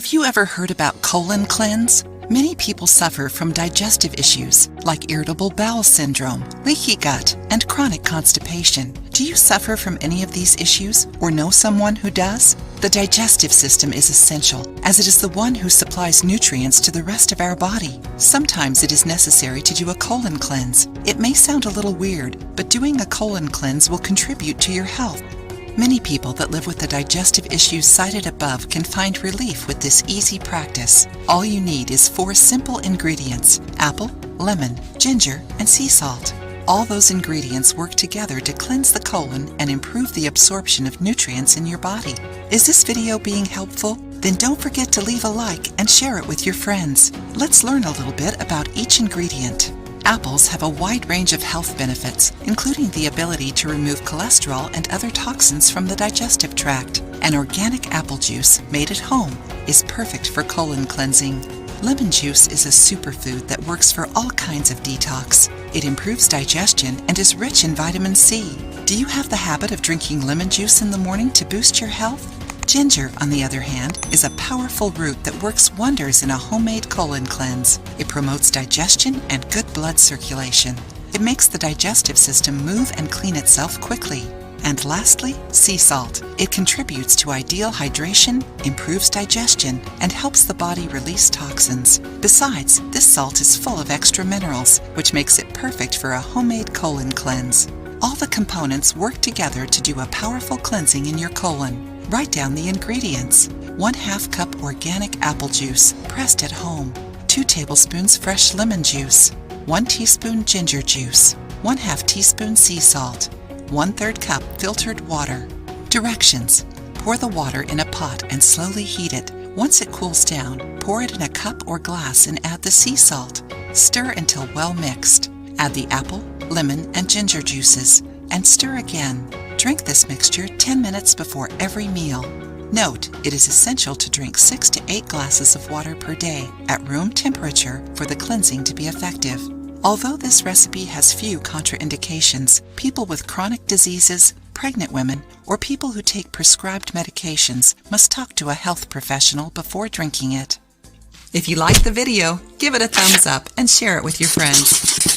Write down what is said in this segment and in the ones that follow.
Have you ever heard about colon cleanse? Many people suffer from digestive issues like irritable bowel syndrome, leaky gut, and chronic constipation. Do you suffer from any of these issues or know someone who does? The digestive system is essential as it is the one who supplies nutrients to the rest of our body. Sometimes it is necessary to do a colon cleanse. It may sound a little weird, but doing a colon cleanse will contribute to your health. Many people that live with the digestive issues cited above can find relief with this easy practice. All you need is 4 simple ingredients: apple, lemon, ginger, and sea salt. All those ingredients work together to cleanse the colon and improve the absorption of nutrients in your body. Is this video being helpful? Then don't forget to leave a like and share it with your friends. Let's learn a little bit about each ingredient. Apples have a wide range of health benefits, including the ability to remove cholesterol and other toxins from the digestive tract. An organic apple juice made at home is perfect for colon cleansing. Lemon juice is a superfood that works for all kinds of detox. It improves digestion and is rich in vitamin C. Do you have the habit of drinking lemon juice in the morning to boost your health? Ginger, on the other hand, is a powerful root that works wonders in a homemade colon cleanse. It promotes digestion and good blood circulation. It makes the digestive system move and clean itself quickly. And lastly, sea salt. It contributes to ideal hydration, improves digestion, and helps the body release toxins. Besides, this salt is full of extra minerals, which makes it perfect for a homemade colon cleanse. All the components work together to do a powerful cleansing in your colon. Write down the ingredients: 1/2 cup organic apple juice, pressed at home, 2 tablespoons fresh lemon juice, 1 teaspoon ginger juice, 1/2 teaspoon sea salt, 1/3 cup filtered water. Directions: pour the water in a pot and slowly heat it. Once it cools down, pour it in a cup or glass and add the sea salt. Stir until well mixed. Add the apple, lemon, and ginger juices, and stir again. Drink this mixture 10 minutes before every meal. Note, it is essential to drink 6 to 8 glasses of water per day at room temperature for the cleansing to be effective. Although this recipe has few contraindications, people with chronic diseases, pregnant women, or people who take prescribed medications must talk to a health professional before drinking it. If you liked the video, give it a thumbs up and share it with your friends.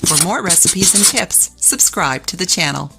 For more recipes and tips, subscribe to the channel.